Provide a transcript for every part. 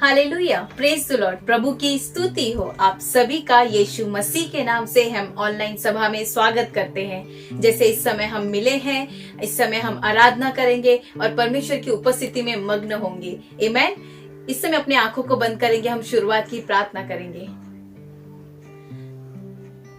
Hallelujah, praise the Lord. प्रभु की स्तुति हो आप सभी का। यीशु मसीह के नाम से हम ऑनलाइन सभा में स्वागत करते हैं। जैसे इस समय हम मिले हैं, इस समय हम आराधना करेंगे और परमेश्वर की उपस्थिति में मग्न होंगे। आमीन। इस समय अपने आंखों को बंद करेंगे, हम शुरुआत की प्रार्थना करेंगे।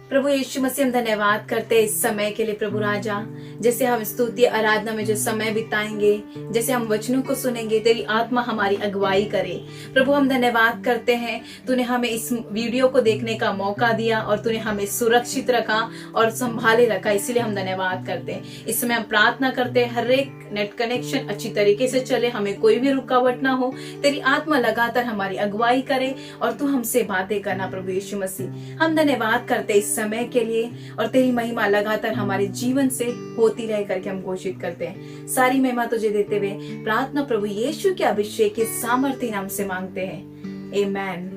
प्रभु यीशु मसीह, हम धन्यवाद करते हैं इस समय के लिए प्रभु राजा। जैसे हम स्तुति आराधना में जो समय बिताएंगे, जैसे हम वचनों को सुनेंगे, तेरी आत्मा हमारी अगुवाई करे। प्रभु हम धन्यवाद करते हैं, तूने हमें इस वीडियो को देखने का मौका दिया और तूने हमें सुरक्षित रखा और संभाले रखा, इसीलिए हम धन्यवाद करते हैं। इस समय हम प्रार्थना करते हैं हर एक नेट कनेक्शन अच्छी तरीके से चले, हमें कोई भी रुकावट ना हो। तेरी आत्मा लगातार हमारी अगुवाई करे और तू हमसे बातें करना प्रभु यीशु मसीह। हम धन्यवाद करते इस समय के लिए और तेरी महिमा लगातार हमारे जीवन से होती रहे करके हम घोषित करते हैं। सारी महिमा तुझे देते हुए प्रार्थना प्रभु यीशु के अभिषेक के सामर्थ्य नाम से मांगते हैं। आमीन,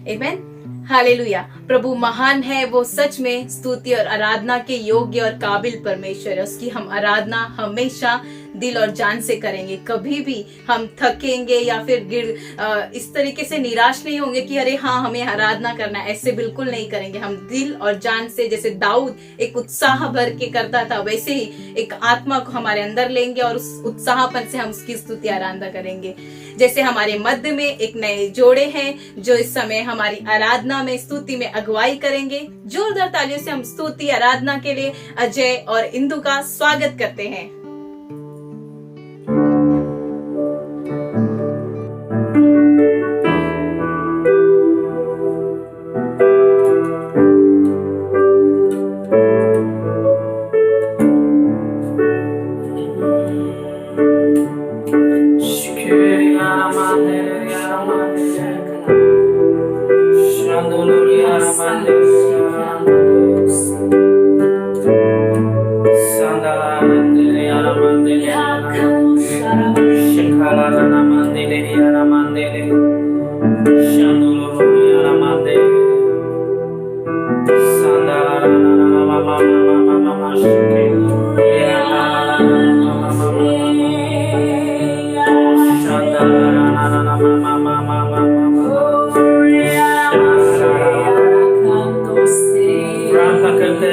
आमीन, हालेलुया। प्रभु महान है, वो सच में स्तुति और आराधना के योग्य और काबिल परमेश्वर है। उसकी हम आराधना हमेशा दिल और जान से करेंगे। कभी भी हम थकेंगे या फिर इस तरीके से निराश नहीं होंगे कि अरे हाँ हमें आराधना करना है, ऐसे बिल्कुल नहीं करेंगे। हम दिल और जान से, जैसे दाऊद एक उत्साह भर के करता था, वैसे ही एक आत्मा को हमारे अंदर लेंगे और उस उत्साहपन से हम उसकी स्तुति आराधना करेंगे। जैसे हमारे मध्य में एक नए जोड़े हैं जो इस समय हमारी आराधना में, स्तुति में अगुवाई करेंगे। जोरदार तालियों से हम स्तुति आराधना के लिए अजय और इंदु का स्वागत करते हैं।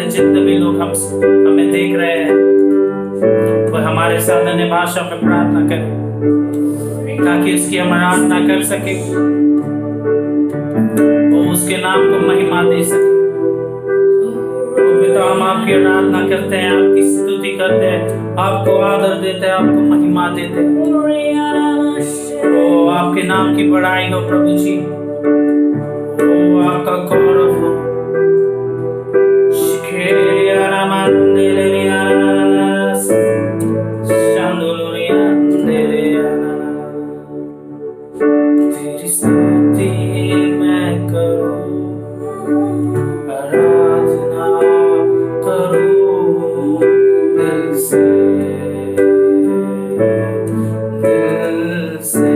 जितने भी लोग हमें देख रहे हैं वो हमारे साथ अन्य भाषा में प्रार्थना करें ताकि उसकी हम आराधना कर सके, वो उसके नाम को महिमा दे सके। तो पिता, हम आपकी आराधना करते हैं, आपकी स्तुति करते हैं, आपको आदर देते हैं, आपको महिमा देते हैं। ओ आपके नाम की बड़ाई हो प्रभु जी, ओ आपका गौरव हो। तेरी स्तुति मैं करूं, आराधना करूं दिल से, दिल से।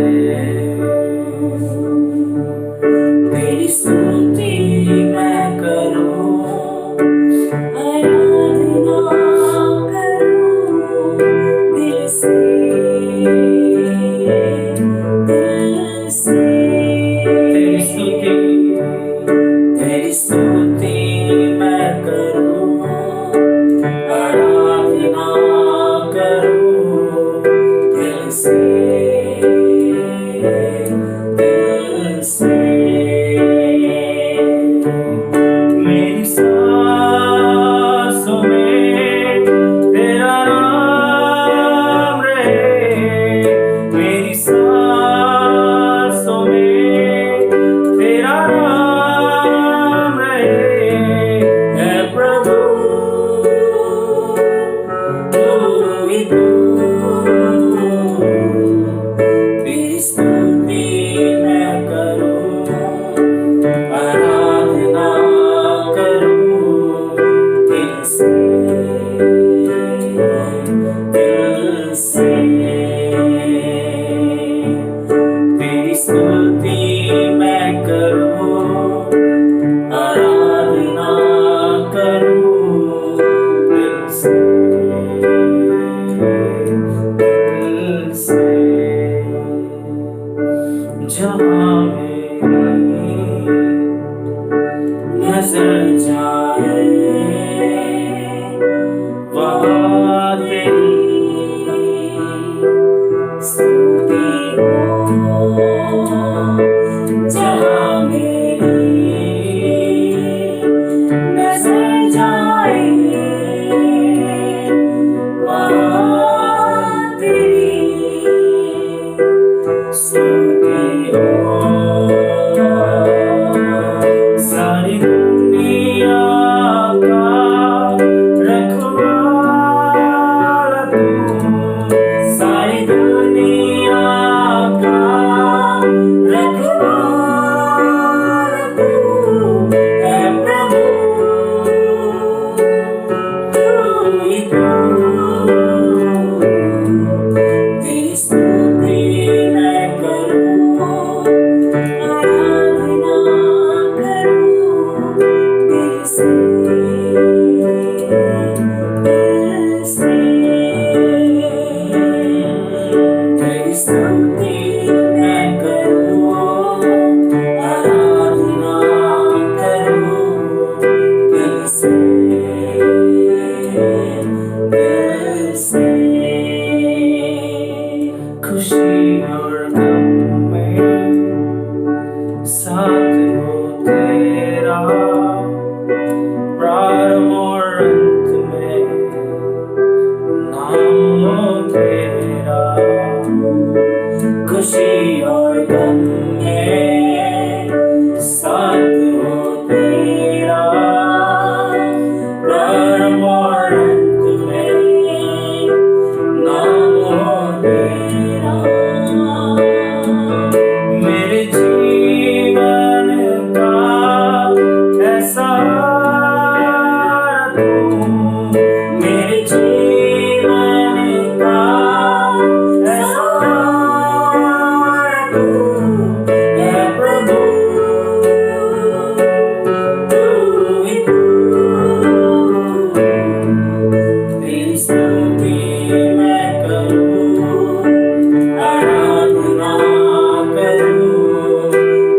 तेरी स्तुति मैं करूं, आराधना सारी दुनिया का रखवाला तू, सारी दुनिया का रखवाला तू है प्रभु, तू ही तू। तेरी स्तुति मैं करूं, आराधना करूं दिल से, दिल से। तेरी स्तुति मैं करूं, आराधना करूं दिल से, दिल से। खुशी और गम में साथ हो तेरा, प्रारंभ और अंत में नाम हो तेरा। खुशी और गम में साथ हो तेरा, प्रारंभ और अंत में नाम हो तेरा। मेरे जीवन का ऐसा तू, मेरे जीवन का ऐसा तू है प्रभु, तू ही तू। तेरी स्तुति मैं करूं, आराधना करूं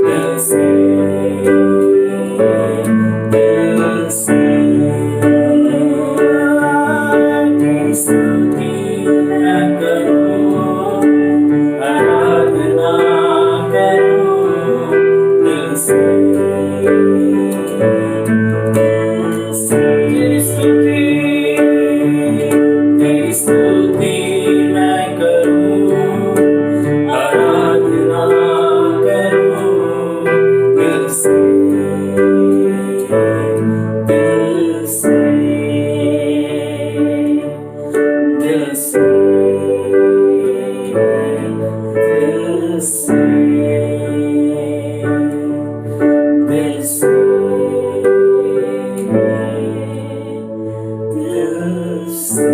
दिल से, दिल से। तेरी स्तुति मैं करूं, आराधना करूं दिल से, दिल से। तेरी स्तुति मैं करूं, आराधना करूं दिल से, दिल से, दिल से, दिल से, दिल से, दिल से।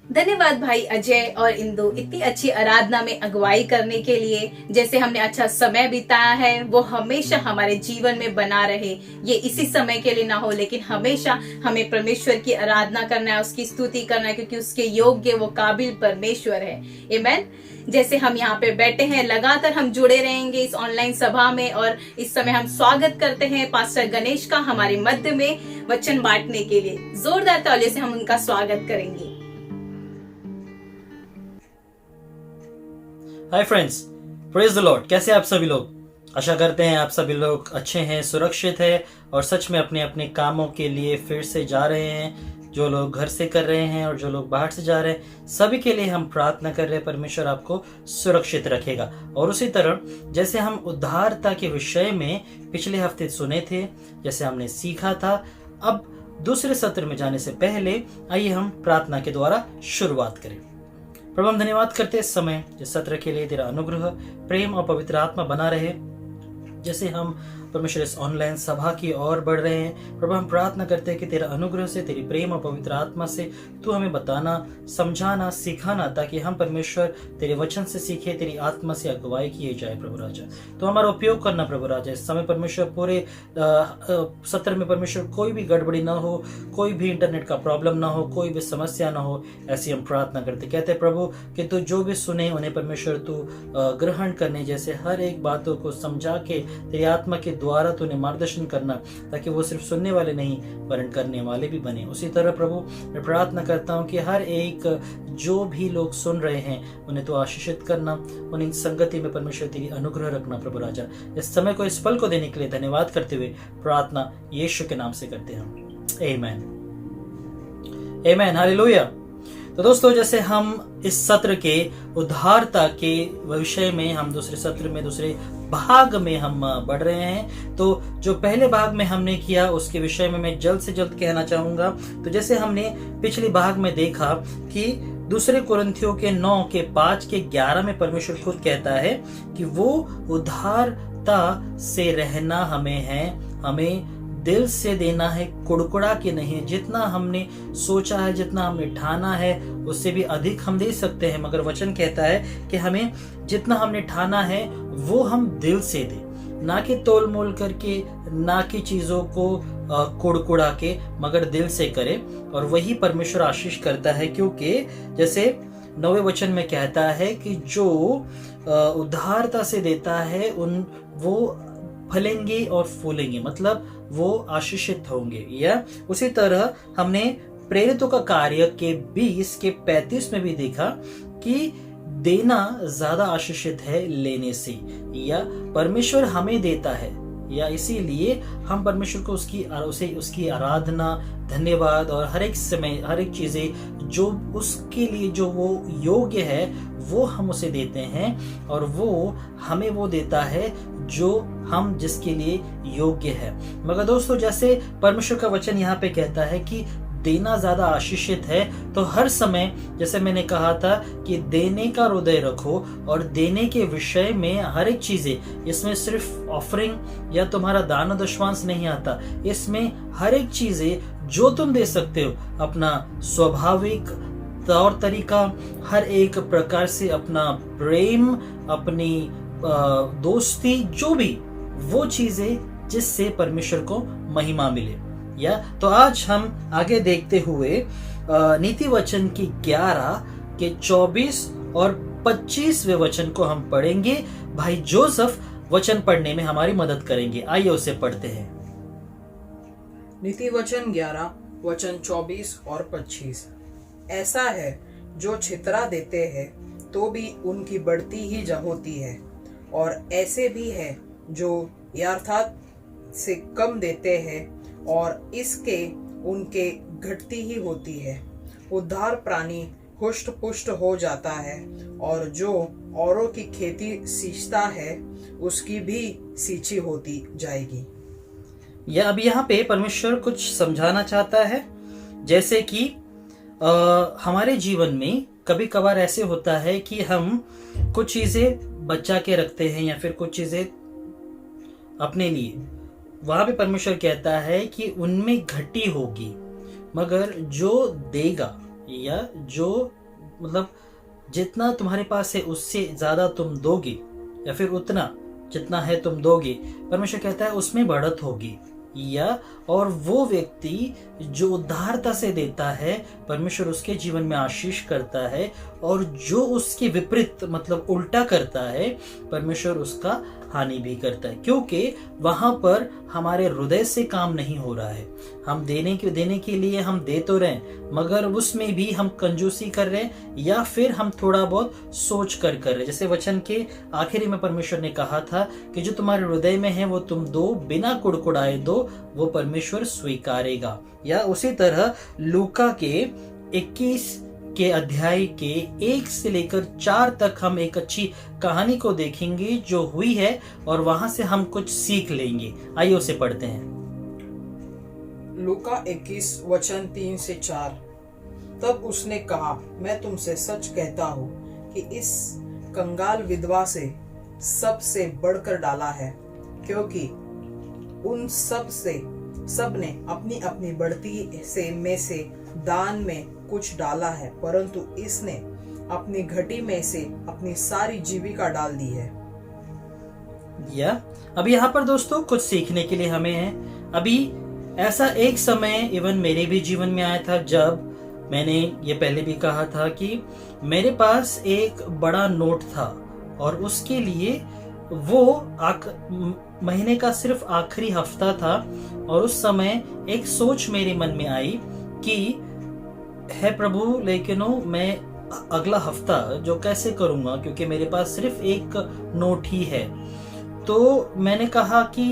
धन्यवाद भाई अजय और इंदु इतनी अच्छी आराधना में अगुवाई करने के लिए। जैसे हमने अच्छा समय बिताया है वो हमेशा हमारे जीवन में बना रहे। ये इसी समय के लिए ना हो, लेकिन हमेशा हमें परमेश्वर की आराधना करना है, उसकी स्तुति करना है, क्योंकि उसके योग्य वो काबिल परमेश्वर है। आमीन। जैसे हम यहाँ पे बैठे हैं, लगातार हम जुड़े रहेंगे इस ऑनलाइन सभा में, और इस समय हम स्वागत करते हैं पास्टर गणेश का हमारे मध्य में वचन बांटने के लिए। जोरदार तालियों से हम उनका स्वागत करेंगे। Hi friends, praise the Lord. कैसे आप सभी लोग? आशा करते हैं आप सभी लोग अच्छे हैं, सुरक्षित हैं और सच में अपने अपने कामों के लिए फिर से जा रहे हैं। जो लोग घर से कर रहे हैं और जो लोग बाहर से जा रहे हैं, सभी के लिए हम प्रार्थना कर रहे हैं परमेश्वर आपको सुरक्षित रखेगा। और उसी तरह जैसे हम उद्धारता के विषय में पिछले हफ्ते सुने थे, जैसे हमने सीखा था, अब दूसरे सत्र में जाने से पहले आइए हम प्रार्थना के द्वारा शुरुआत करें। प्रभु हम धन्यवाद करते इस समय जिस सत्र के लिए तेरा अनुग्रह, प्रेम और पवित्र आत्मा बना रहे। जैसे हम परमेश्वर इस ऑनलाइन सभा की ओर बढ़ रहे हैं, प्रभु हम प्रार्थना करते हैं कि तेरा अनुग्रह से, तेरी प्रेम और पवित्र आत्मा से तू हमें बताना, समझाना, सिखाना, ताकि हम परमेश्वर तेरे वचन से सीखे, तेरी आत्मा से अगुवाई किए जाए। प्रभु राजा तो हमारा उपयोग करना प्रभु राजा। इस समय परमेश्वर पूरे सत्र में परमेश्वर कोई भी गड़बड़ी ना हो, कोई भी इंटरनेट का प्रॉब्लम ना हो, कोई भी समस्या ना हो, ऐसी हम प्रार्थना करते। कहते प्रभु कि तू जो भी सुने उन्हें परमेश्वर तू ग्रहण करने जैसे हर एक बातों को समझा के तेरी आत्मा के द्वारा तूने मार्गदर्शन करना, ताकि वो सिर्फ सुनने वाले नहीं वरन करने वाले भी बने। उसी तरह प्रभु मैं प्रार्थना करता हूँ कि हर एक जो भी लोग सुन रहे हैं उन्हें तो आशीषित करना, उन्हें संगति में परमेश्वर तेरी अनुग्रह रखना। प्रभु राजा, इस समय को, इस पल को देने के लिए धन्यवाद करते हुए प्रार्थना यीशु के नाम से करते हैं हम, आमीन आमीन, हालेलुया। तो दोस्तों, जैसे हम इस सत्र के उद्धारता के विषय में, हम दूसरे सत्र में, दूसरे भाग में हम बढ़ रहे हैं। तो जो पहले भाग में हमने किया उसके विषय में मैं जल्द से जल्द कहना चाहूंगा। तो जैसे हमने पिछले भाग में देखा कि दूसरे कुरिन्थियों के 9 के 5 के 11 में परमेश्वर खुद कहता है कि वो उद्धारता से रहना हमें है, हमें दिल से देना है, कुड़कुड़ा के नहीं। जितना हमने सोचा है, जितना हमने ठाना है, उससे भी अधिक हम दे सकते हैं, मगर वचन कहता है कि हमें जितना हमने ठाना है वो हम दिल से दें, ना कि तोल मोल करके, ना कि चीजों को कुड़कुड़ा के, मगर दिल से करें। और वही परमेश्वर आशीष करता है, क्योंकि जैसे 9वें वचन में कहता है कि जो उदारता से देता है वो फलेंगे और फूलेंगे, मतलब वो आशीषित होंगे। या उसी तरह हमने प्रेरितों का कार्य के 20 के 35 में भी देखा कि देना ज्यादा आशीषित है लेने से, या परमेश्वर हमें देता है, या इसीलिए हम परमेश्वर को उसकी आराधना, धन्यवाद और हर एक समय, हर एक चीजें जो उसके लिए जो वो योग्य है वो हम उसे देते हैं, और वो हमें वो देता है जो हम जिसके लिए योग्य है। मगर दोस्तों, जैसे परमेश्वर का वचन यहाँ पे कहता है कि देना ज्यादा आशीषित है, तो हर समय जैसे मैंने कहा था कि देने का हृदय रखो, और देने के विषय में हर एक चीजें, इसमें सिर्फ ऑफरिंग या तुम्हारा दान और दशमांश नहीं आता, इसमें हर एक चीजें जो तुम दे सकते हो, अपना स्वाभाविक तौर तरीका, हर एक प्रकार से अपना प्रेम, अपनी दोस्ती, जो भी वो चीजें जिससे परमेश्वर को महिमा मिले। या तो आज हम आगे देखते हुए नीति वचन की 11 के 24 और 25वें वचन को हम पढ़ेंगे। भाई जोसेफ वचन पढ़ने में हमारी मदद करेंगे। आइए उसे पढ़ते हैं। नीति वचन 11 वचन 24 और 25। ऐसा है, जो छितरा देते हैं तो भी उनकी बढ़ती ही होती है, और ऐसे भी है जो यथार्थ से कम देते हैं और इसके उनके घटती ही होती है। उद्धार प्राणी हुष्ट पुष्ट हो जाता है, और जो औरों की खेती सींचता है उसकी भी सींची होती जाएगी। या अब यहाँ पे परमेश्वर कुछ समझाना चाहता है, जैसे कि हमारे जीवन में कभी कभार ऐसे होता है कि हम कुछ चीजें बचा के रखते हैं, या फिर कुछ चीजें अपने लिए, वहां पे परमेश्वर कहता है कि उनमें घटी होगी, मगर जो देगा, या जो मतलब जितना तुम्हारे पास है उससे ज्यादा तुम दोगे, या फिर उतना जितना है तुम दोगे, परमेश्वर कहता है उसमें बढ़त होगी। या और वो व्यक्ति जो उदारता से देता है, परमेश्वर उसके जीवन में आशीष करता है, और जो उसके विपरीत मतलब उल्टा करता है, परमेश्वर उसका हानि भी करता है, क्योंकि वहां पर हमारे हृदय से काम नहीं हो रहा है। हम देने के लिए हम दे तो रहे, मगर उसमें भी हम कंजूसी कर रहे हैं, या फिर हम थोड़ा बहुत सोच कर रहे। जैसे वचन के आखिरी में परमेश्वर ने कहा था कि जो तुम्हारे हृदय में है वो तुम दो, बिना कुड़कुड़ाए दो, वो परमेश्वर स्वीकारेगा। या उसी तरह लूका के 21 के अध्याय के 1 से लेकर 4 तक हम एक अच्छी कहानी को देखेंगे जो हुई है, और वहां से हम कुछ सीख लेंगे। आइए उसे पढ़ते हैं। लूका 21 वचन 3 से 4। तब उसने कहा, मैं तुमसे सच कहता हूँ कि इस कंगाल विधवा से सबसे बढ़कर डाला है, क्योंकि उन सब ने अपनी अपनी बढ़ती से दान में कुछ डाला है, परंतु इसने अपनी घटी में से अपनी सारी जीविका डाल दी है। या अब यहाँ पर दोस्तों कुछ सीखने के लिए हमें है। अभी ऐसा एक समय इवन मेरे भी जीवन में आया था, जब मैंने ये पहले भी कहा था कि मेरे पास एक बड़ा नोट था, और उसके लिए महीने का सिर्फ आखिरी हफ्ता था और उस समय एक सोच मेरे मन में आई कि है प्रभु, लेकिन मैं अगला हफ्ता जो कैसे करूंगा, क्योंकि मेरे पास सिर्फ एक नोट ही है। तो मैंने कहा कि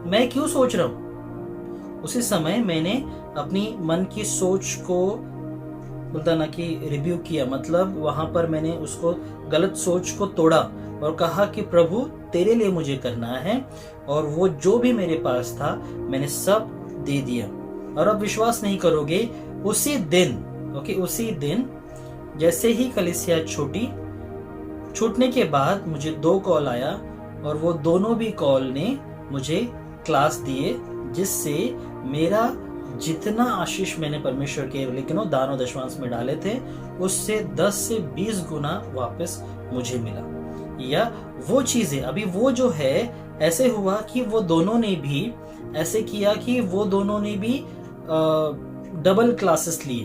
मैं क्यों सोच रहा हूं। उसी समय मैंने अपनी मन की सोच को बोलता ना कि रिव्यू किया, मतलब वहां पर मैंने उसको गलत सोच को तोड़ा और कहा कि प्रभु तेरे लिए मुझे करना है, और वो जो भी मेरे पास था मैंने सब दे दिया। और अब विश्वास नहीं करोगे, उसी दिन जैसे ही कलीसिया छूटने के बाद मुझे 2 कॉल आया, और वो दोनों भी कॉल ने मुझे क्लास दिए, जिससे मेरा जितना आशीष मैंने परमेश्वर के लेकिन दान और दशमांश में डाले थे, उससे 10 से 20 गुना वापस मुझे मिला। या वो चीजें अभी वो जो है, ऐसे हुआ कि वो दोनों ने भी ऐसे किया कि वो दोनों ने भी डबल क्लासेस लिए,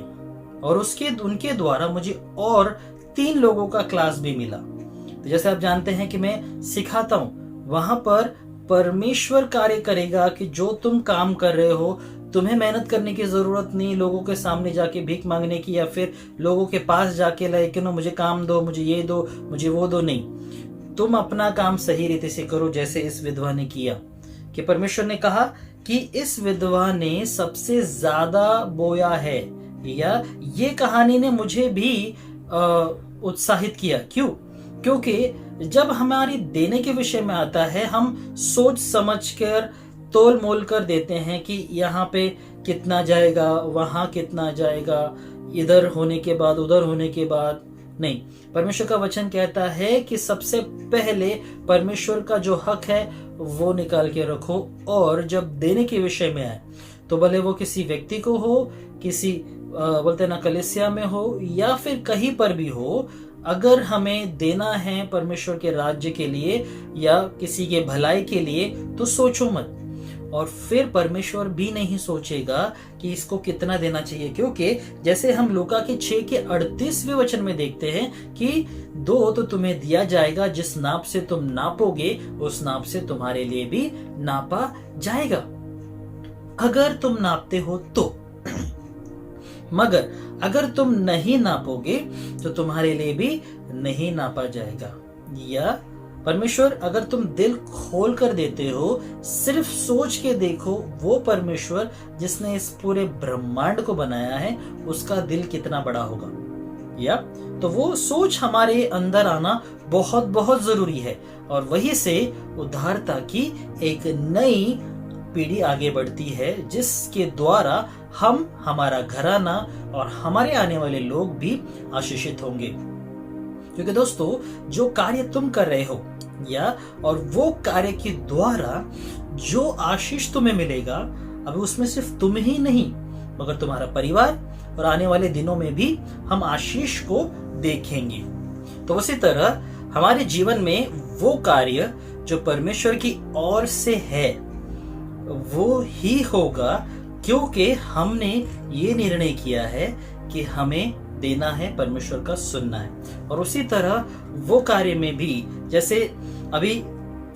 और उनके द्वारा मुझे और 3 लोगों का क्लास भी मिला। तो जैसे आप जानते हैं कि मैं सिखाता हूं, वहां पर परमेश्वर कार्य करेगा कि जो तुम काम कर रहे हो, तुम्हें मेहनत करने की जरूरत नहीं, लोगों के सामने जाके भीख मांगने की, या फिर लोगों के पास जाके लेकिन मुझे काम दो, मुझे ये दो, मुझे वो दो, नहीं। तुम अपना काम सही रीति से करो, जैसे इस विधवा ने किया। कि परमेश्वर ने कहा कि इस विधवा ने सबसे ज्यादा बोया है। या ये कहानी ने मुझे भी उत्साहित किया। क्यों? क्योंकि जब हमारी देने के विषय में आता है, हम सोच समझकर तोल मोल कर देते हैं कि यहाँ पे कितना जाएगा, वहां कितना जाएगा, इधर होने के बाद उधर होने के बाद। नहीं, परमेश्वर का वचन कहता है कि सबसे पहले परमेश्वर का जो हक है वो निकाल के रखो, और जब देने के विषय में आए तो भले वो किसी व्यक्ति को हो, किसी बोलते ना कलीसिया में हो, या फिर कहीं पर भी हो, अगर हमें देना है परमेश्वर के राज्य के लिए या किसी के भलाई के लिए, तो सोचो मत। और फिर परमेश्वर भी नहीं सोचेगा कि इसको कितना देना चाहिए, क्योंकि जैसे हम लूका के 6 के 38वें वचन में देखते हैं कि 2 तो तुम्हें दिया जाएगा, जिस नाप से तुम नापोगे उस नाप से तुम्हारे लिए भी नापा जाएगा, अगर तुम नापते हो तो। मगर अगर तुम नहीं नापोगे तो तुम्हारे लिए भी नहीं नापा जाएगा। या परमेश्वर, अगर तुम दिल खोल कर देते हो, सिर्फ सोच के देखो, वो परमेश्वर जिसने इस पूरे ब्रह्मांड को बनाया है, उसका दिल कितना बड़ा होगा। या तो वो सोच हमारे अंदर आना बहुत बहुत जरूरी है, और वही से उद्धारता की एक नई पीढ़ी आगे बढ़ती है, जिसके द्वारा हम, हमारा घराना और हमारे आने वाले लोग भी आशीषित होंगे। क्योंकि दोस्तों, जो कार्य तुम कर रहे हो, या और वो कार्य के द्वारा जो आशीष तुम्हें मिलेगा, अभी उसमें सिर्फ तुम ही नहीं मगर तुम्हारा परिवार, और आने वाले दिनों में भी हम आशीष को देखेंगे। तो उसी तरह हमारे जीवन में वो कार्य जो परमेश्वर की ओर से है वो ही होगा, क्योंकि हमने ये निर्णय किया है कि हमें देना है, परमेश्वर का सुनना है। और उसी तरह वो कार्य में भी, जैसे अभी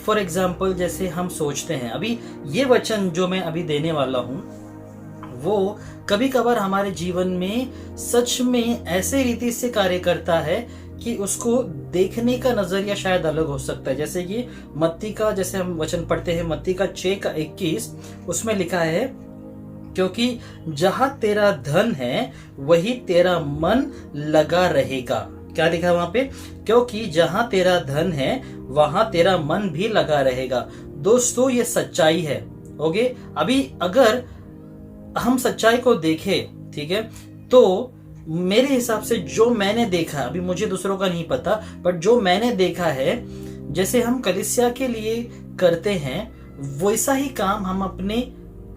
फॉर एग्जाम्पल जैसे हम सोचते हैं, अभी ये वचन जो मैं अभी देने वाला हूं, वो कभी कभार हमारे जीवन में सच में ऐसे रीति से कार्य करता है कि उसको देखने का नजरिया शायद अलग हो सकता है। जैसे कि मत्ती का, जैसे हम वचन पढ़ते हैं मत्ती का 6 का 21, उसमें लिखा है, क्योंकि जहां तेरा धन है वही तेरा मन लगा रहेगा। क्या लिखा है वहां पे? क्योंकि जहां तेरा धन है वहां तेरा मन भी लगा रहेगा। दोस्तों, ये सच्चाई है। ओके, अभी अगर हम सच्चाई को देखें, ठीक है, तो मेरे हिसाब से जो मैंने देखा, अभी मुझे दूसरों का नहीं पता, बट जो मैंने देखा है, जैसे हम कलीसिया के लिए करते हैं, वैसा ही काम हम अपने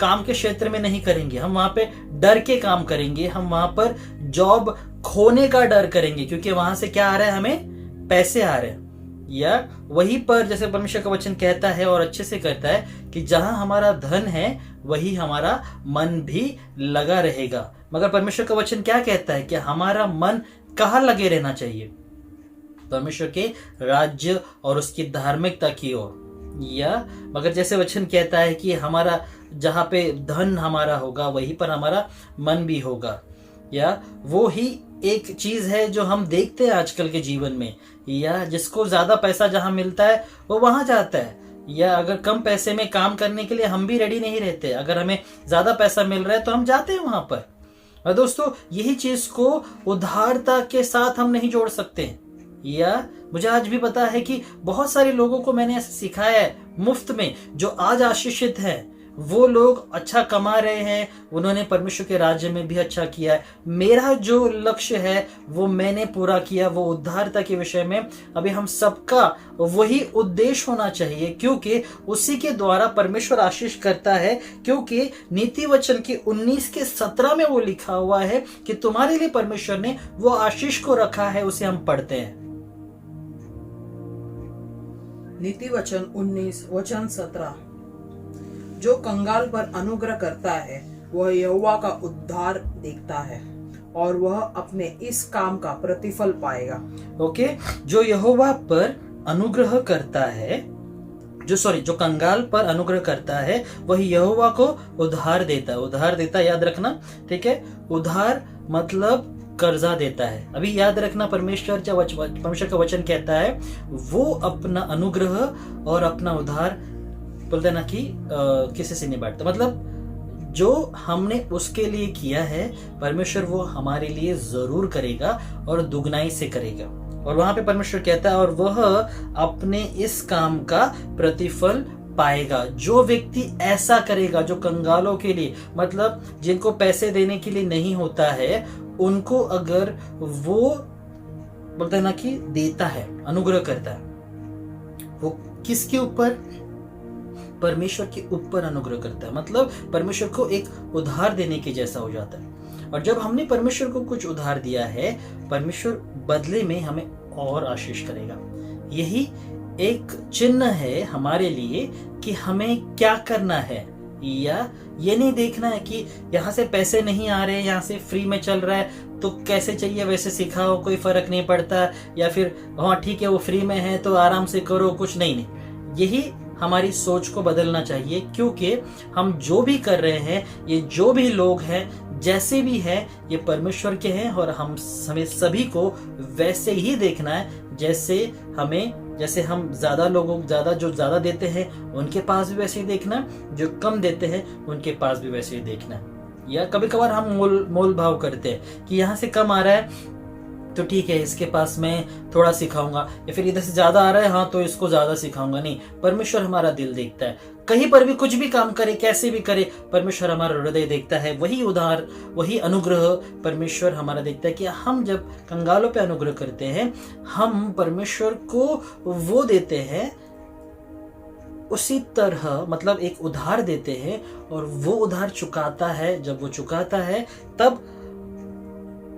काम के क्षेत्र में नहीं करेंगे। हम वहां पे डर के काम करेंगे, हम वहां पर जॉब खोने का डर करेंगे, क्योंकि वहां से क्या आ रहा है, हमें पैसे आ रहे हैं। या वहीं पर जैसे परमेश्वर का वचन कहता है और अच्छे से कहता है कि जहां हमारा धन है वही हमारा मन भी लगा रहेगा। मगर परमेश्वर का वचन क्या कहता है कि हमारा मन कहाँ लगे रहना चाहिए? परमेश्वर के राज्य और उसकी धार्मिकता की ओर। या मगर जैसे वचन कहता है कि हमारा जहाँ पे धन हमारा होगा वहीं पर हमारा मन भी होगा। या वो ही एक चीज है जो हम देखते हैं आजकल के जीवन में। या जिसको ज्यादा पैसा जहाँ मिलता है वो वहां जाता है। या अगर कम पैसे में काम करने के लिए हम भी रेडी नहीं रहते, अगर हमें ज्यादा पैसा मिल रहा है तो हम जाते हैं वहां पर। और दोस्तों यही चीज को उदारता के साथ हम नहीं जोड़ सकते। या मुझे आज भी पता है कि बहुत सारे लोगों को मैंने ऐसे सिखाया है मुफ्त में, जो आज आशीषित हैं। वो लोग अच्छा कमा रहे हैं, उन्होंने परमेश्वर के राज्य में भी अच्छा किया है। मेरा जो लक्ष्य है वो मैंने पूरा किया, वो उद्धारता के विषय में। अभी हम सबका वही उद्देश्य होना चाहिए, क्योंकि उसी के द्वारा परमेश्वर आशीष करता है। क्योंकि नीति वचन के 19:17 में वो लिखा हुआ है कि तुम्हारे लिए परमेश्वर ने वो आशीष को रखा है। उसे हम पढ़ते हैं। नीति वचन 19:17। जो कंगाल पर अनुग्रह करता है वह यहोवा का उद्धार देखता है और वह अपने इस काम का प्रतिफल पाएगा। ओके, जो यहोवा पर अनुग्रह करता है, जो कंगाल पर अनुग्रह करता है वह यहोवा को उद्धार देता है। उद्धार देता, याद रखना, ठीक है। उद्धार मतलब कर्जा देता है। अभी याद रखना, परमेश्वर का वचन कहता है वो अपना अनुग्रह और अपना उद्धार बोलते ना कि किसी से नहीं बांटता। मतलब जो हमने उसके लिए किया है परमेश्वर वो हमारे लिए जरूर करेगा और दुगनाई से करेगा। और वहां पे परमेश्वर कहता है और वह अपने इस काम का प्रतिफल पाएगा। जो व्यक्ति ऐसा करेगा, जो कंगालों के लिए, मतलब जिनको पैसे देने के लिए नहीं होता है, उनको अगर वो बोलते ना कि देता है, अनुग्रह करता है, वो किसके ऊपर? परमेश्वर के ऊपर अनुग्रह करता है। मतलब परमेश्वर को एक उधार देने के जैसा हो जाता है। और जब हमने परमेश्वर को कुछ उधार दिया है, परमेश्वर बदले में हमें और आशीष करेगा। यही एक चिन्ह है हमारे लिए कि हमें क्या करना है। या ये नहीं देखना है कि यहाँ से पैसे नहीं आ रहे, यहाँ से फ्री में चल रहा है तो कैसे चाहिए वैसे सिखाओ, कोई फर्क नहीं पड़ता। या फिर हाँ ठीक है वो फ्री में है तो आराम से करो, कुछ नहीं। यही हमारी सोच को बदलना चाहिए, क्योंकि हम जो भी कर रहे हैं, ये जो भी लोग हैं, जैसे भी हैं, ये परमेश्वर के हैं। और हमें सभी को वैसे ही देखना है जैसे हम जो ज्यादा देते हैं उनके पास भी वैसे ही देखना, जो कम देते हैं उनके पास भी वैसे ही देखना। या कभी कभार हम मोल भाव करते हैं कि यहाँ से कम आ रहा है तो ठीक है इसके पास मैं थोड़ा सिखाऊंगा, या फिर इधर से ज्यादा आ रहा है हाँ तो इसको ज्यादा सिखाऊंगा। नहीं, परमेश्वर हमारा दिल देखता है। कहीं पर भी कुछ भी काम करे, कैसे भी करे, परमेश्वर हमारा हृदय देखता है। वही उधार, वही अनुग्रह परमेश्वर हमारा देखता है कि हम जब कंगालों पे अनुग्रह करते हैं, हम परमेश्वर को वो देते हैं उसी तरह, मतलब एक उधार देते हैं और वो उधार चुकाता है। जब वो चुकाता है तब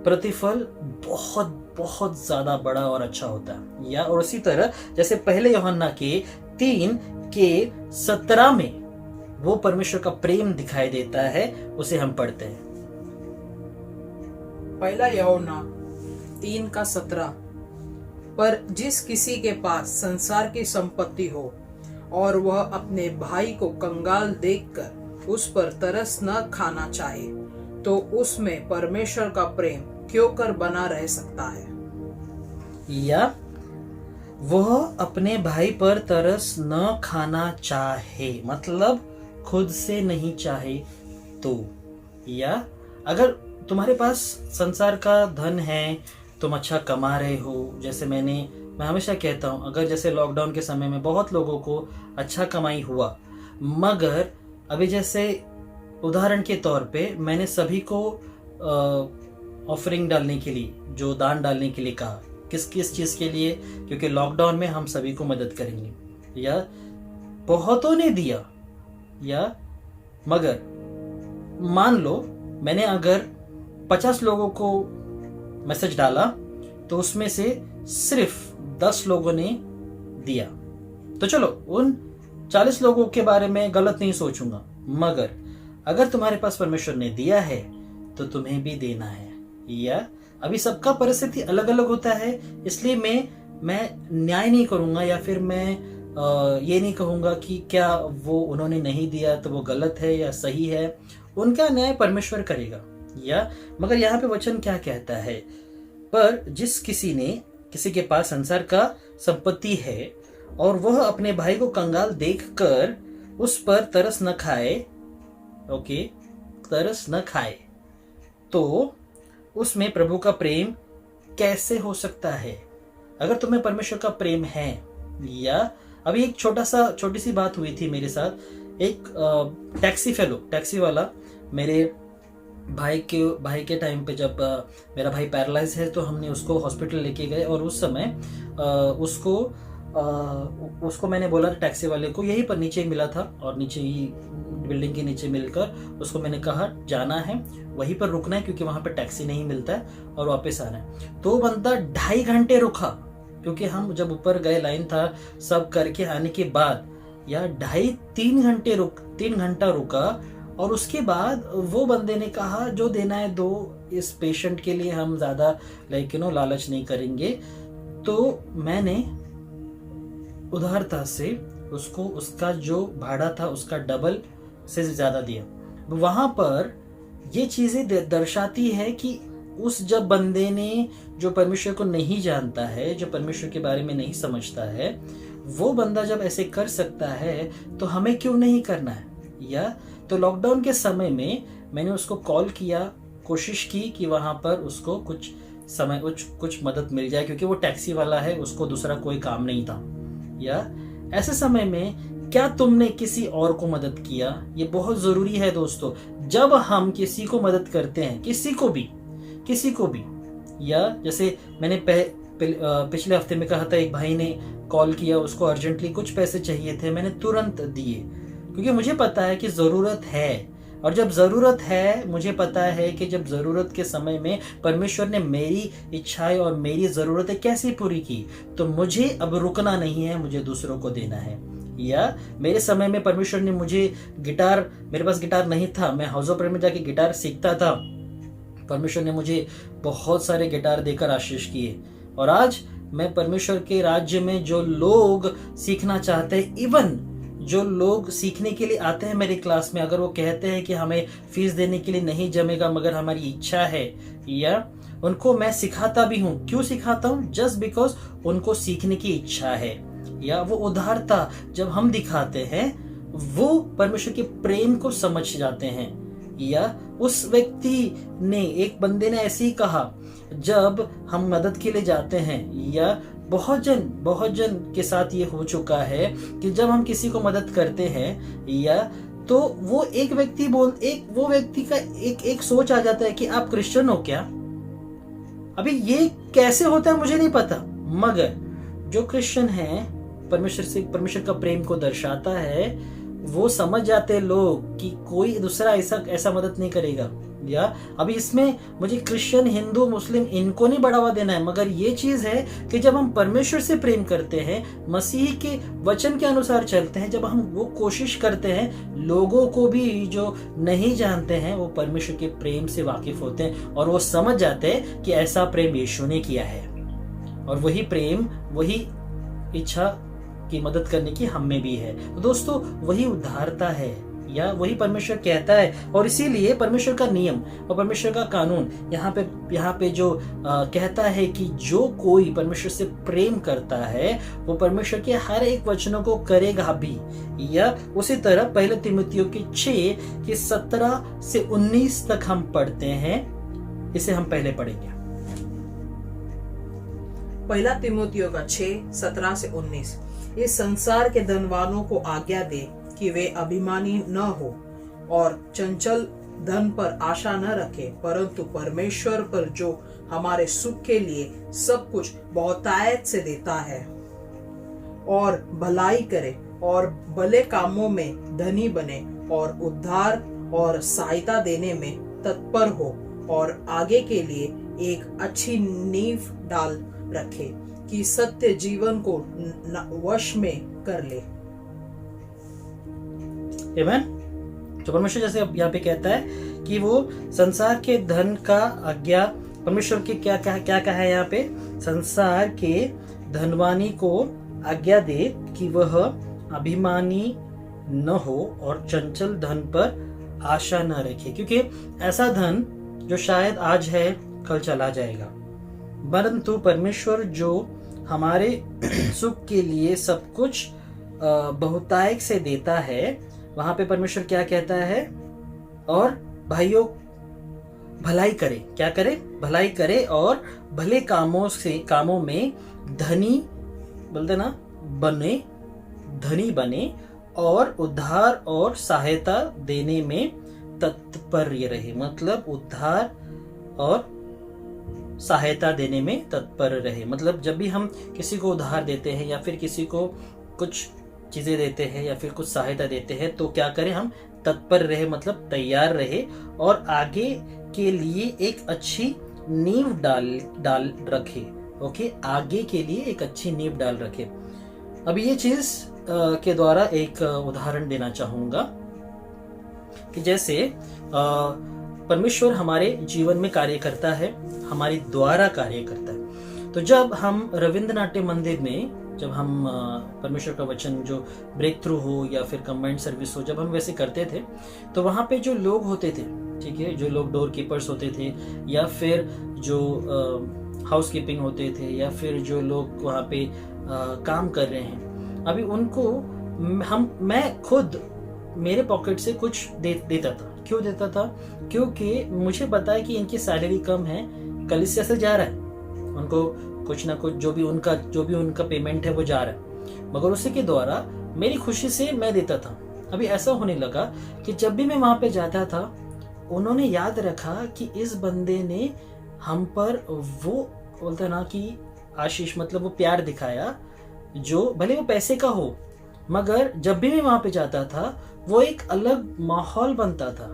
प्रतिफल बहुत बहुत ज्यादा बड़ा और अच्छा होता है। या और उसी तरह जैसे पहले यूहन्ना के 3:17 में वो परमेश्वर का प्रेम दिखाई देता है, उसे हम पढ़ते हैं। पहला यूहन्ना 3:17। पर जिस किसी के पास संसार की संपत्ति हो और वह अपने भाई को कंगाल देखकर उस पर तरस न खाना चाहे, तो उसमें परमेश्वर का प्रेम क्यों कर बना रह सकता है। या वह अपने भाई पर तरस न खाना चाहे, मतलब खुद से नहीं चाहे तो। या अगर तुम्हारे पास संसार का धन है, तुम अच्छा कमा रहे हो, जैसे मैं हमेशा कहता हूँ, अगर जैसे लॉकडाउन के समय में बहुत लोगों को अच्छा कमाई हुआ, मगर अभी जैसे उदाहरण के तौर पे मैंने सभी को ऑफरिंग डालने के लिए, जो दान डालने के लिए कहा। किस किस चीज़ के लिए? क्योंकि लॉकडाउन में हम सभी को मदद करेंगे। या बहुतों ने दिया, या मगर मान लो मैंने अगर 50 लोगों को मैसेज डाला तो उसमें से सिर्फ 10 लोगों ने दिया, तो चलो उन 40 लोगों के बारे में गलत नहीं सोचूंगा। मगर अगर तुम्हारे पास परमेश्वर ने दिया है तो तुम्हें भी देना है। या अभी सबका परिस्थिति अलग अलग होता है, इसलिए मैं मैं न्याय नहीं करूंगा या फिर मैं ये नहीं कहूंगा कि क्या वो उन्होंने नहीं दिया तो वो गलत है या सही है। उनका न्याय परमेश्वर करेगा। या मगर यहाँ पे वचन क्या कहता है, पर जिस किसी के पास संसार का संपत्ति है और वह अपने भाई को कंगाल देखकर उस पर तरस न खाए, ओके, तरस न खाए, तो उसमें प्रभु का प्रेम कैसे हो सकता है? अगर तुम्हें परमेश्वर का प्रेम है, या अभी एक छोटी सी बात हुई थी मेरे साथ। एक टैक्सी वाला मेरे भाई के टाइम पे, जब मेरा भाई पैरालाइज है तो हमने उसको हॉस्पिटल लेके गए और उस समय उसको मैंने बोला टैक्सी वाले को, यहीं पर नीचे मिला था और नीचे ही बिल्डिंग के नीचे मिलकर उसको मैंने कहा जाना है, वहीं पर रुकना है क्योंकि वहां पर टैक्सी नहीं मिलता है और वापस आना है। तो बंदा 2.5 घंटे रुका, क्योंकि हम जब ऊपर गए लाइन था सब करके आने के बाद, या 3 घंटा रुका। और उसके बाद वो बंदे ने कहा जो देना है दो, इस पेशेंट के लिए हम ज्यादा लालच नहीं करेंगे। तो मैंने उदारता से उसको उसका जो भाड़ा था उसका डबल से ज्यादा दिया। वहां पर ये चीजें दर्शाती है कि उस जब बंदे ने, जो परमेश्वर को नहीं जानता है, जो परमेश्वर के बारे में नहीं समझता है, वो बंदा जब ऐसे कर सकता है तो हमें क्यों नहीं करना है? या तो लॉकडाउन के समय में मैंने उसको कॉल किया, कोशिश की कि वहां पर उसको कुछ मदद मिल जाए, क्योंकि वो टैक्सी वाला है, उसको दूसरा कोई काम नहीं था। या ऐसे समय में क्या तुमने किसी और को मदद किया? ये बहुत जरूरी है दोस्तों। जब हम किसी को मदद करते हैं, किसी को भी, या जैसे मैंने पिछले हफ्ते में कहा था, एक भाई ने कॉल किया, उसको अर्जेंटली कुछ पैसे चाहिए थे, मैंने तुरंत दिए, क्योंकि मुझे पता है कि जरूरत है। और जब जरूरत है, मुझे पता है कि जब जरूरत के समय में परमेश्वर ने मेरी इच्छाएं और मेरी जरूरतें कैसे पूरी की, तो मुझे अब रुकना नहीं है, मुझे दूसरों को देना है। या मेरे समय में परमेश्वर ने मुझे मेरे पास गिटार नहीं था, मैं हाउस ऑफ प्रेयर में जाके गिटार सीखता था, परमेश्वर ने मुझे बहुत सारे गिटार देकर आशीष किए। और आज मैं परमेश्वर के राज्य में जो लोग सीखना चाहते हैं, इवन जो लोग सीखने के लिए आते हैं मेरी क्लास में, अगर वो कहते हैं कि हमें फीस देने के लिए नहीं जमेगा मगर हमारी इच्छा है, या उनको मैं सिखाता भी हूँ। क्यों सिखाता हूँ? जस्ट बिकॉज उनको सीखने की इच्छा है। या वो उदारता जब हम दिखाते हैं, वो परमेश्वर के प्रेम को समझ जाते हैं। या उस व्यक्ति ने, एक बंदे ने ऐसे ही कहा, जब हम मदद के लिए जाते हैं, या बहुत जन के साथ ये हो चुका है कि जब हम किसी को मदद करते हैं, या तो वो व्यक्ति का एक सोच आ जाता है कि आप क्रिश्चियन हो क्या? अभी ये कैसे होता है मुझे नहीं पता, मगर जो क्रिश्चियन है, परमेश्वर का प्रेम को दर्शाता है, वो समझ जाते हैं लोग कि कोई दूसरा ऐसा मदद नहीं करेगा। या अभी इसमें मुझे क्रिश्चियन, हिंदू, मुस्लिम इनको नहीं बढ़ावा देना है, मगर ये चीज है कि जब हम परमेश्वर से प्रेम करते हैं, मसीह के वचन के अनुसार चलते हैं, जब हम वो कोशिश करते हैं, लोगों को भी जो नहीं जानते हैं वो परमेश्वर के प्रेम से वाकिफ होते हैं और वो समझ जाते हैं कि ऐसा प्रेम यीशु ने किया है, और वही प्रेम, वही इच्छा की मदद करने की हम में भी है। तो दोस्तों, वही उदारता है, या वही परमेश्वर कहता है। और इसीलिए परमेश्वर का नियम और परमेश्वर का कानून यहाँ पे जो कहता है कि जो कोई परमेश्वर से प्रेम करता है वो परमेश्वर के हर एक वचनों को करेगा भी। या उसी तरह पहले तीमुथियों की 6 के 17 से 19 तक हम पढ़ते हैं, इसे हम पहले पढ़ेंगे। पहला तीमुथियों का 6, 17 से 19। इस संसार के धनवानों को आज्ञा दे कि वे अभिमानी न हो और चंचल धन पर आशा न रखे, परंतु परमेश्वर पर जो हमारे सुख के लिए सब कुछ बहुतायत से देता है, और भलाई करे और भले कामों में धनी बने और उद्धार और सहायता देने में तत्पर हो, और आगे के लिए एक अच्छी नींव डाल रखे कि सत्य जीवन को वश में कर ले। आमीन। तो परमेश्वर जैसे यहाँ पे कहता है कि वो संसार के धन का आज्ञा, परमेश्वर के क्या कहा है यहाँ पे, संसार के धनवानी को आज्ञा दे कि वह अभिमानी न हो और चंचल धन पर आशा न रखे, क्योंकि ऐसा धन जो शायद आज है कल चला जाएगा, परंतु परमेश्वर जो हमारे सुख के लिए सब कुछ बहुतायत से देता है, वहां पे परमेश्वर क्या कहता है, और भाइयों भलाई करे, क्या करे, भलाई करे और भले कामों में धनी बोलते ना बने, धनी बने और उद्धार और सहायता देने में तत्पर रहे। मतलब उद्धार और सहायता देने में तत्पर रहे, मतलब जब भी हम किसी को उधार देते हैं या फिर किसी को कुछ चीजें देते हैं या फिर कुछ सहायता देते हैं तो क्या करें, हम तत्पर रहे, मतलब तैयार रहे और आगे के लिए एक अच्छी नींव डाल रखे। ओके, आगे के लिए एक अच्छी नींव डाल रखे। अभी ये चीज के द्वारा एक उदाहरण देना चाहूंगा कि जैसे परमेश्वर हमारे जीवन में कार्य करता है, हमारे द्वारा कार्य करता है। तो जब हम रविंद्र नाट्य मंदिर में जब हम परमेश्वर का वचन जो ब्रेक थ्रू हो या फिर कंबाइंड सर्विस हो, जब हम वैसे करते थे तो वहाँ पे जो लोग होते थे, ठीक है, जो लोग डोर कीपर्स होते थे या फिर जो हाउस कीपिंग होते थे या फिर जो लोग वहाँ पे काम कर रहे हैं, अभी उनको मैं खुद मेरे पॉकेट से कुछ देता था। क्यों देता था? क्योंकि मुझे पता है कि इनकी सैलरी कम है, कलीसिया से जा रहा है, उनको कुछ ना कुछ जो भी उनका पेमेंट है वो जा रहा है, मगर उसी के द्वारा मेरी खुशी से मैं देता था। अभी ऐसा होने लगा कि जब भी मैं वहां पे जाता था, उन्होंने याद रखा कि इस बंदे ने हम पर वो बोलता ना कि आशीष, मतलब वो प्यार दिखाया, जो भले वो पैसे का हो, मगर जब भी मैं वहां पे जाता था वो एक अलग माहौल बनता था।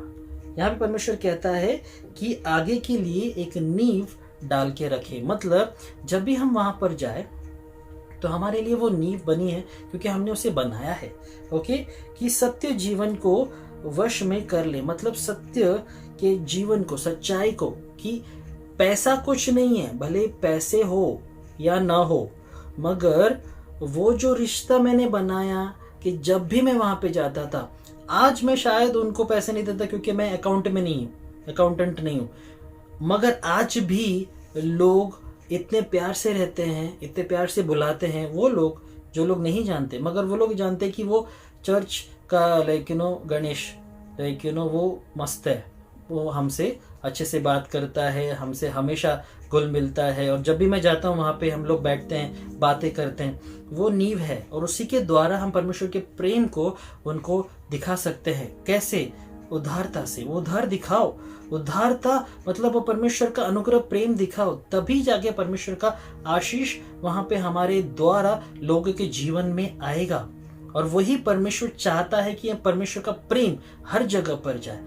यहाँ पे परमेश्वर कहता है कि आगे के लिए एक नींव डाल के रखे, मतलब जब भी हम वहां पर जाए तो हमारे लिए वो नींव बनी है क्योंकि हमने उसे बनाया है। ओके, कि सत्य जीवन को वश में कर ले, मतलब सत्य के जीवन को, सच्चाई को, कि पैसा कुछ नहीं है, भले पैसे हो या ना हो, मगर वो जो रिश्ता मैंने बनाया कि जब भी मैं वहां पे जाता था, आज मैं शायद उनको पैसे नहीं देता क्योंकि मैं अकाउंटेंट नहीं हूं, मगर आज भी लोग इतने प्यार से रहते हैं, इतने प्यार से बुलाते हैं। वो लोग जो लोग नहीं जानते, मगर वो लोग जानते कि वो चर्च का गणेश वो मस्त है, वो हमसे अच्छे से बात करता है, हमसे हमेशा घुल मिलता है, और जब भी मैं जाता हूँ वहाँ पे हम लोग बैठते हैं, बातें करते हैं। वो नींव है और उसी के द्वारा हम परमेश्वर के प्रेम को उनको दिखा सकते हैं। कैसे? उदारता से। वो उधार दिखाओ, उदारता मतलब वो परमेश्वर का अनुग्रह प्रेम दिखाओ, तभी जाके परमेश्वर का आशीष वहां पे हमारे द्वारा लोगों के जीवन में आएगा। और वही परमेश्वर चाहता है कि परमेश्वर का प्रेम हर जगह पर जाए,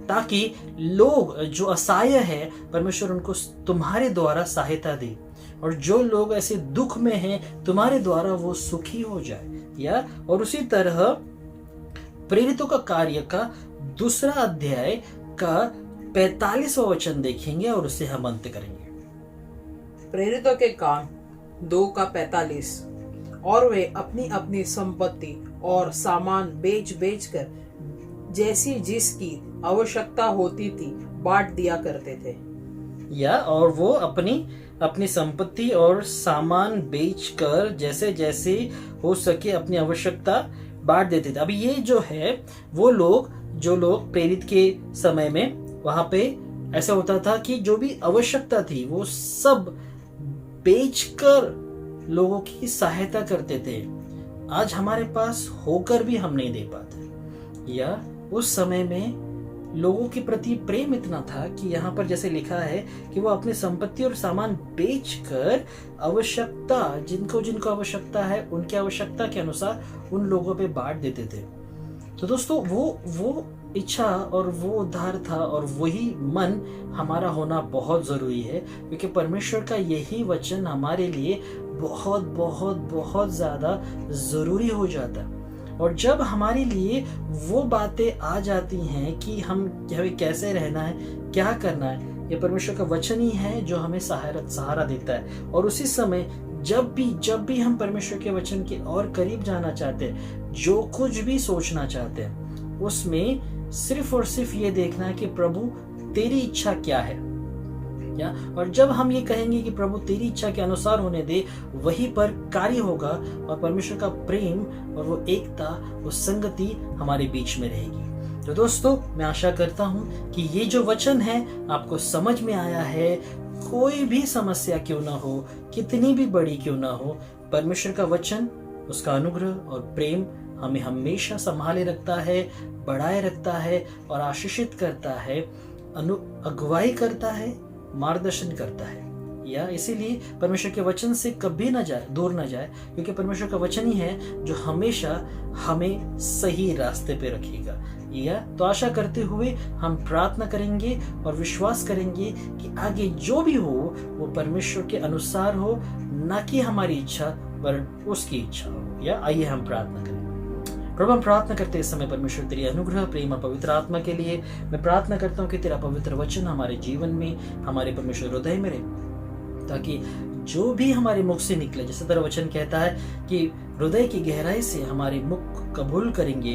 ताकि लोग जो असहाय है परमेश्वर उनको तुम्हारे द्वारा सहायता दे, और जो लोग ऐसे दुख में हैं तुम्हारे द्वारा वो सुखी हो जाए। और उसी तरह प्रेरितों का कार्य का 2 अध्याय का 45वां वचन देखेंगे और उसे हम अंत करेंगे। प्रेरितों के काम 2:45। और वे अपनी अपनी संपत्ति और सामान बेच कर जैसी जिसकी आवश्यकता होती थी बांट दिया करते थे। और वो अपनी संपत्ति और सामान बेचकर जैसे जैसे हो सके अपनी आवश्यकता बांट देते थे। अभी ये जो है वो जो लोग प्रेरित के समय में वहां पे ऐसा होता था कि जो भी आवश्यकता थी वो सब बेचकर लोगों की सहायता करते थे। आज हमारे पास होकर भी हम नहीं दे पाते। या उस समय में लोगों के प्रति प्रेम इतना था कि यहाँ पर जैसे लिखा है कि वो अपनी संपत्ति और सामान बेचकर आवश्यकता जिनको आवश्यकता है उनकी आवश्यकता के अनुसार उन लोगों पे बांट देते थे। तो दोस्तों वो इच्छा और वो उद्धार था, और वही मन हमारा होना बहुत जरूरी है, क्योंकि परमेश्वर का यही वचन हमारे लिए बहुत बहुत बहुत ज्यादा जरूरी हो जाता है। और जब हमारे लिए वो बातें आ जाती हैं कि हमें कैसे रहना है, क्या करना है, ये परमेश्वर का वचन ही है जो हमें सहारा देता है। और उसी समय जब भी हम परमेश्वर के वचन के और करीब जाना चाहते हैं, जो कुछ भी सोचना चाहते हैं, उसमें सिर्फ और सिर्फ ये देखना है कि प्रभु तेरी इच्छा क्या है, या और जब हम ये कहेंगे कि प्रभु तेरी इच्छा के अनुसार होने दे, वहीं पर कार्य होगा और परमेश्वर का प्रेम और वो एकता, वो संगति हमारे बीच में रहेगी। तो दोस्तों, मैं आशा करता हूँ कि ये जो वचन है आपको समझ में आया है। कोई भी समस्या क्यों ना हो, कितनी भी बड़ी क्यों ना हो, परमेश्वर का वचन, उसका अनुग्रह और प्रेम हमें हमेशा संभाले रखता है, बढ़ाए रखता है और आशीषित करता है, अगुवाई करता है, मार्गदर्शन करता है। या इसीलिए परमेश्वर के वचन से कभी दूर ना जाए, क्योंकि परमेश्वर का वचन ही है जो हमेशा हमें सही रास्ते पे रखेगा। या तो आशा करते हुए हम प्रार्थना करेंगे और विश्वास करेंगे कि आगे जो भी हो वो परमेश्वर के अनुसार हो, ना कि हमारी इच्छा वरन उसकी इच्छा हो। या आइए हम प्रार्थना करें। प्रभु, हम प्रार्थना करते इस समय परमेश्वर तेरी अनुग्रह, प्रेम और पवित्र आत्मा के लिए। मैं प्रार्थना करता हूँ कि तेरा पवित्र वचन हमारे जीवन में, हमारे परमेश्वर हृदय में रहे, ताकि जो भी हमारे मुख से निकले, जैसे तेरा वचन कहता है कि हृदय की गहराई से हमारे मुख कबूल करेंगे,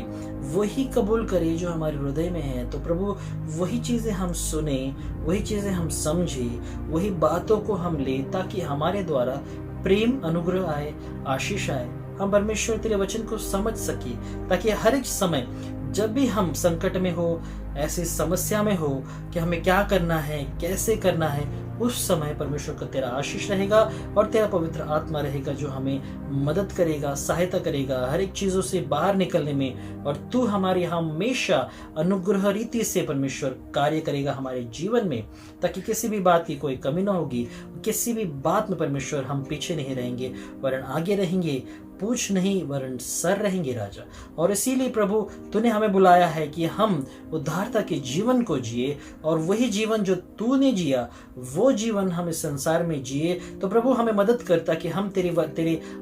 वही कबूल करे जो हमारे हृदय में है। तो प्रभु, वही चीजें हम सुने, वही चीजें हम समझे, वही बातों को हम ले, ताकि हमारे द्वारा प्रेम, अनुग्रह आए, आशीष आए, हम परमेश्वर तेरे वचन को समझ सके, ताकि हर एक समय जब भी हम संकट में हो, ऐसी समस्या में हो कि हमें क्या करना है, कैसे करना है, उस समय परमेश्वर का तेरा आशीष रहेगा और तेरा पवित्र आत्मा रहेगा जो हमें मदद करेगा, सहायता करेगा हर एक चीजों से बाहर निकलने में। और तू हमारी हमेशा अनुग्रह रीति से परमेश्वर कार्य करेगा हमारे जीवन में, ताकि किसी भी बात की कोई कमी ना होगी, किसी भी बात में परमेश्वर हम पीछे नहीं रहेंगे वरन आगे रहेंगे, पूछ नहीं वरन सर रहेंगे राजा। और इसीलिए प्रभु, तूने हमें बुलाया है कि हम उद्धारता के जीवन को जिए, और वही जीवन जो तूने जिया वो जीवन हम इस संसार में जिए। तो प्रभु, हमें मदद कर ताकि हम तेरे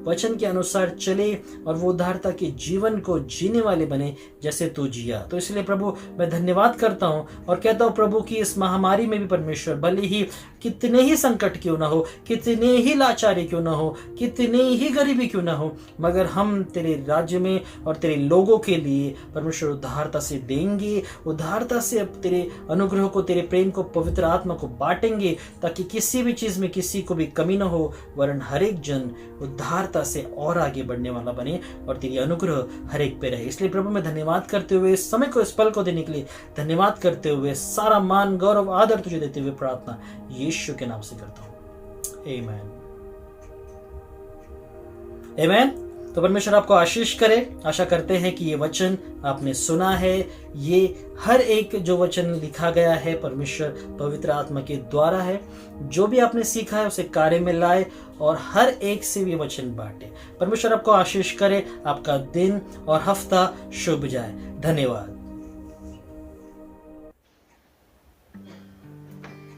वचन के अनुसार चले और वो उद्धारता के जीवन को जीने वाले बने जैसे तू जिया। तो इसलिए प्रभु, मैं धन्यवाद करता हूँ और कहता हूँ प्रभु कि इस महामारी में भी परमेश्वर, भले ही कितने ही संकट क्यों ना हो, कितने ही लाचारी क्यों ना हो, कितने ही गरीबी क्यों ना हो, मगर हम तेरे राज्य में और तेरे लोगों के लिए परमेश्वर उद्धारता से देंगे, उद्धारता से अब तेरे अनुग्रह को, तेरे प्रेम को, पवित्र आत्मा को बांटेंगे, ताकि किसी भी चीज में किसी को भी कमी ना हो, वरन हर एक जन उद्धारता से और आगे बढ़ने वाला बने और तेरी अनुग्रह हर एक पे रहे। इसलिए प्रभु, मैं धन्यवाद करते हुए इस समय को, इस पल को देने के लिए धन्यवाद करते हुए, सारा मान, गौरव, आदर तुझे देते हुए प्रार्थना यीशु के नाम से करता हूँ। आमीन। आमीन। तो परमेश्वर आपको आशीष करे। आशा करते हैं कि ये वचन आपने सुना है, ये हर एक जो वचन लिखा गया है परमेश्वर पवित्र आत्मा के द्वारा है। जो भी आपने सीखा है उसे कार्य में लाए और हर एक से ये वचन बांटे। परमेश्वर आपको आशीष करे। आपका दिन और हफ्ता शुभ जाए। धन्यवाद।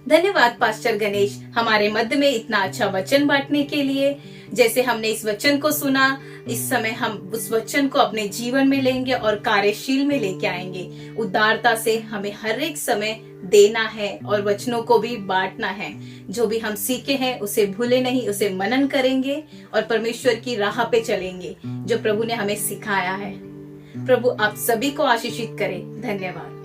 धन्यवाद पास्टर गणेश, हमारे मध्य में इतना अच्छा वचन बांटने के लिए। जैसे हमने इस वचन को सुना, इस समय हम उस वचन को अपने जीवन में लेंगे और कार्यशील में लेके आएंगे। उदारता से हमें हर एक समय देना है और वचनों को भी बांटना है। जो भी हम सीखे हैं उसे भूले नहीं, उसे मनन करेंगे और परमेश्वर की राह पे चलेंगे जो प्रभु ने हमें सिखाया है। प्रभु आप सभी को आशीषित करे। धन्यवाद।